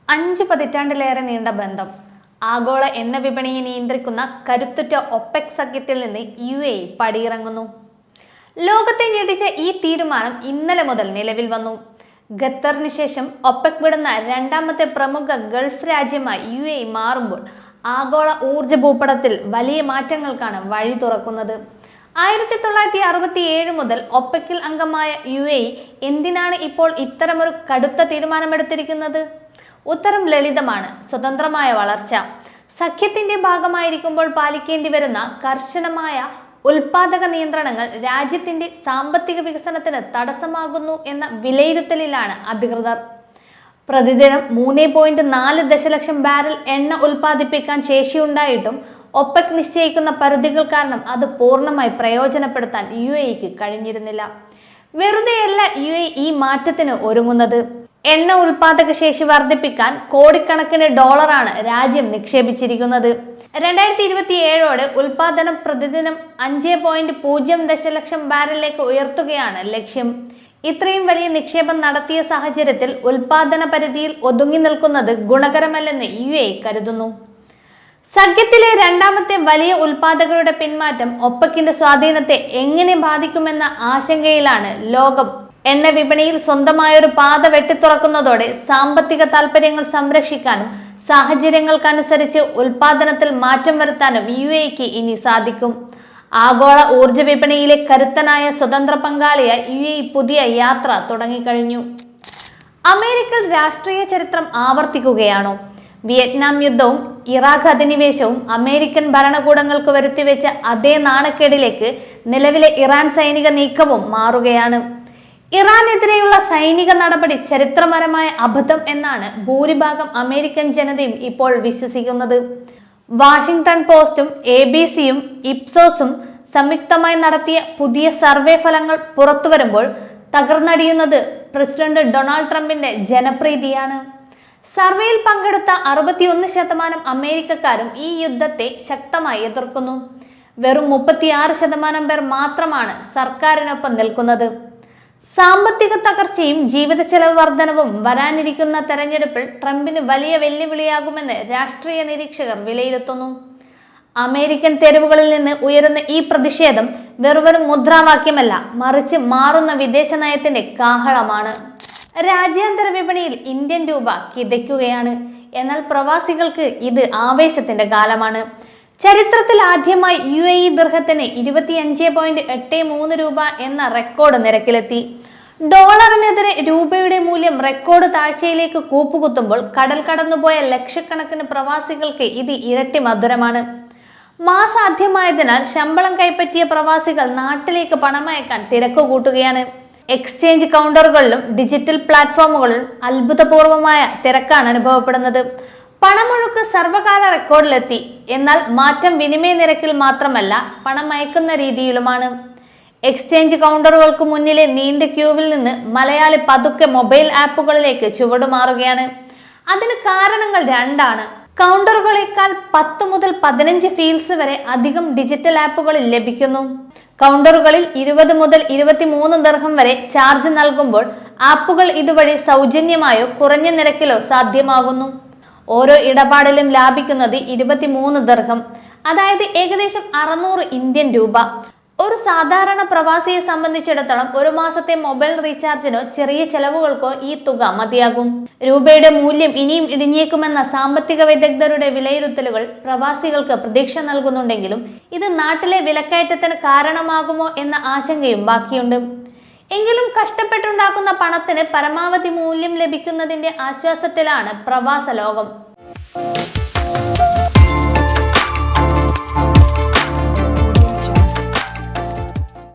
5 പതിറ്റാണ്ടിലേറെ നീണ്ട ബന്ധം. ആഗോള എണ്ണ വിപണിയെ നിയന്ത്രിക്കുന്ന കരുത്തുറ്റ ഒപെക് സഖ്യത്തിൽ നിന്ന് UAE പടിയിറങ്ങുന്നു. ലോകത്തെ ഞെട്ടിച്ച ഈ തീരുമാനം ഇന്നലെ മുതൽ നിലവിൽ വന്നു. ഖത്തറിന് ശേഷം ഒപെക് വിടുന്ന രണ്ടാമത്തെ പ്രമുഖ ഗൾഫ് രാജ്യമായി UAE മാറുമ്പോൾ ആഗോള ഊർജ ഭൂപടത്തിൽ വലിയ മാറ്റങ്ങൾക്കാണ് വഴി തുറക്കുന്നത്. 1967 മുതൽ ഒപെക്കിൽ അംഗമായ UAE എന്തിനാണ് ഇപ്പോൾ ഇത്തരമൊരു കടുത്ത തീരുമാനമെടുത്തിരിക്കുന്നത്? ഉത്തരം ലളിതമാണ്: സ്വതന്ത്രമായ വളർച്ച. സഖ്യത്തിന്റെ ഭാഗമായിരിക്കുമ്പോൾ പാലിക്കേണ്ടി വരുന്ന കർശനമായ ഉൽപാദക നിയന്ത്രണങ്ങൾ രാജ്യത്തിന്റെ സാമ്പത്തിക വികസനത്തിന് തടസ്സമാകുന്നു എന്ന വിലയിരുത്തലിലാണ് അധികൃതർ. പ്രതിദിനം 3.4 ദശലക്ഷം ബാരൽ എണ്ണ ഉൽപ്പാദിപ്പിക്കാൻ ശേഷിയുണ്ടായിട്ടും ഒപെക് നിശ്ചയിക്കുന്ന പരിധികൾ കാരണം അത് പൂർണ്ണമായി പ്രയോജനപ്പെടുത്താൻ UAEക്ക് കഴിഞ്ഞിരുന്നില്ല. വെറുതെയല്ല UAE ഈ മാറ്റത്തിന് ഒരുങ്ങുന്നത്. എണ്ണ ഉൽപാദക ശേഷി വർദ്ധിപ്പിക്കാൻ കോടിക്കണക്കിന് ഡോളറാണ് രാജ്യം നിക്ഷേപിച്ചിരിക്കുന്നത്. 2027ഓടെ ഉൽപാദനം പ്രതിദിനം 5.0 ദശലക്ഷം ബാരലിലേക്ക് ഉയർത്തുകയാണ് ലക്ഷ്യം. ഇത്രയും വലിയ നിക്ഷേപം നടത്തിയ സാഹചര്യത്തിൽ ഉൽപാദന പരിധിയിൽ ഒതുങ്ങി നിൽക്കുന്നത് ഗുണകരമല്ലെന്ന് UAE കരുതുന്നു. സഖ്യത്തിലെ രണ്ടാമത്തെ വലിയ ഉൽപാദകരുടെ പിന്മാറ്റം ഒപെക്കിന്റെ സ്വാധീനത്തെ എങ്ങനെ ബാധിക്കുമെന്ന ആശങ്കയിലാണ് ലോകം. എണ്ണ വിപണിയിൽ സ്വന്തമായൊരു പാത വെട്ടിത്തുറക്കുന്നതോടെ സാമ്പത്തിക താൽപര്യങ്ങൾ സംരക്ഷിക്കാനും സാഹചര്യങ്ങൾക്കനുസരിച്ച് ഉൽപാദനത്തിൽ മാറ്റം വരുത്താനും UAEക്ക് ഇനി സാധിക്കും. ആഗോള ഊർജ വിപണിയിലെ കരുത്തനായ സ്വതന്ത്ര പങ്കാളിയായി UAE പുതിയ യാത്ര തുടങ്ങിക്കഴിഞ്ഞു. അമേരിക്കൻ രാഷ്ട്രീയ ചരിത്രം ആവർത്തിക്കുകയാണോ? വിയറ്റ്നാം യുദ്ധവും ഇറാഖ് അധിനിവേശവും അമേരിക്കൻ ഭരണകൂടങ്ങൾക്ക് വരുത്തിവെച്ച അതേ നാണക്കേടിലേക്ക് നിലവിലെ ഇറാൻ സൈനിക നീക്കവും മാറുകയാണ്. ഇറാനെതിരെയുള്ള സൈനിക നടപടി ചരിത്രപരമായ അബദ്ധം എന്നാണ് ഭൂരിഭാഗം അമേരിക്കൻ ജനതയും ഇപ്പോൾ വിശ്വസിക്കുന്നത്. വാഷിംഗ്ടൺ പോസ്റ്റും ABCയും ഇപ്സോസും സംയുക്തമായി നടത്തിയ പുതിയ സർവേ ഫലങ്ങൾ പുറത്തുവരുമ്പോൾ തകർന്നടിയുന്നത് പ്രസിഡന്റ് ഡൊണാൾഡ് ട്രംപിന്റെ ജനപ്രീതിയാണ്. സർവേയിൽ പങ്കെടുത്ത 61% അമേരിക്കക്കാരും ഈ യുദ്ധത്തെ ശക്തമായി എതിർക്കുന്നു. വെറും 36% പേർ മാത്രമാണ് സർക്കാരിനൊപ്പം നിൽക്കുന്നത്. സാമ്പത്തിക തകർച്ചയും ജീവിത ചെലവ് വർധനവും വരാനിരിക്കുന്ന തെരഞ്ഞെടുപ്പിൽ ട്രംപിന് വലിയ വെല്ലുവിളിയാകുമെന്ന് രാഷ്ട്രീയ നിരീക്ഷകർ വിലയിരുത്തുന്നു. അമേരിക്കൻ തെരുവുകളിൽ നിന്ന് ഉയരുന്ന ഈ പ്രതിഷേധം വെറും മുദ്രാവാക്യമല്ല, മറിച്ച് മാറുന്ന വിദേശ നയത്തിന്റെ കാഹളമാണ്. രാജ്യാന്തര വിപണിയിൽ ഇന്ത്യൻ രൂപ കിതയ്ക്കുകയാണ്. എന്നാൽ പ്രവാസികൾക്ക് ഇത് ആവേശത്തിന്റെ കാലമാണ്. ചരിത്രത്തിൽ ആദ്യമായി UAE ദിർഹത്തിന് 25.83 രൂപ എന്ന റെക്കോർഡ് നിരക്കിലെത്തി. ഡോളറിനെതിരെ രൂപയുടെ മൂല്യം റെക്കോർഡ് താഴ്ചയിലേക്ക് കൂപ്പുകുത്തുമ്പോൾ കടൽ കടന്നുപോയ ലക്ഷക്കണക്കിന് പ്രവാസികൾക്ക് ഇത് ഇരട്ടി മധുരമാണ്. മാസാദ്യമായതിനാൽ ശമ്പളം കൈപ്പറ്റിയ പ്രവാസികൾ നാട്ടിലേക്ക് പണമയക്കാൻ തിരക്ക് കൂട്ടുകയാണ്. എക്സ്ചേഞ്ച് കൗണ്ടറുകളിലും ഡിജിറ്റൽ പ്ലാറ്റ്ഫോമുകളിലും അത്ഭുതപൂർവമായ തിരക്കാണ് അനുഭവപ്പെടുന്നത്. പണമൊഴുക്ക് സർവകാല റെക്കോർഡിലെത്തി. എന്നാൽ മാറ്റം വിനിമയ നിരക്കിൽ മാത്രമല്ല, പണം അയക്കുന്ന രീതിയിലുമാണ്. എക്സ്ചേഞ്ച് കൗണ്ടറുകൾക്ക് മുന്നിലെ നീണ്ട ക്യൂവിൽ നിന്ന് മലയാളി പതുക്കെ മൊബൈൽ ആപ്പുകളിലേക്ക് ചുവടുമാറുകയാണ്. അതിന് കാരണങ്ങൾ രണ്ടാണ്. കൗണ്ടറുകളേക്കാൾ 10 മുതൽ 15 ഫീൽസ് വരെ അധികം ഡിജിറ്റൽ ആപ്പുകളിൽ ലഭിക്കുന്നു. കൗണ്ടറുകളിൽ 20 മുതൽ 23 ദിർഹം വരെ ചാർജ് നൽകുമ്പോൾ ആപ്പുകൾ ഇതുവഴി സൗജന്യമായോ കുറഞ്ഞ നിരക്കിലോ സാധ്യമാകുന്നു. ഓരോ ഇടപാടിലും ലാഭിക്കുന്നത് 23 ദിർഹം, അതായത് ഏകദേശം 600 ഇന്ത്യൻ രൂപ. ഒരു സാധാരണ പ്രവാസിയെ സംബന്ധിച്ചിടത്തോളം ഒരു മാസത്തെ മൊബൈൽ റീചാർജിനോ ചെറിയ ചെലവുകൾക്കോ ഈ തുക മതിയാകും. രൂപയുടെ മൂല്യം ഇനിയും ഇടിഞ്ഞേക്കുമെന്ന സാമ്പത്തിക വിദഗ്ധരുടെ വിലയിരുത്തലുകൾ പ്രവാസികൾക്ക് പ്രതീക്ഷ നൽകുന്നുണ്ടെങ്കിലും ഇത് നാട്ടിലെ വിലക്കയറ്റത്തിന് കാരണമാകുമോ എന്ന ആശങ്കയും ബാക്കിയുണ്ട്. എങ്കിലും കഷ്ടപ്പെട്ടുണ്ടാക്കുന്ന പണത്തിന് പരമാവധി മൂല്യം ലഭിക്കുന്നതിന്റെ ആശ്വാസത്തിലാണ് പ്രവാസ ലോകം.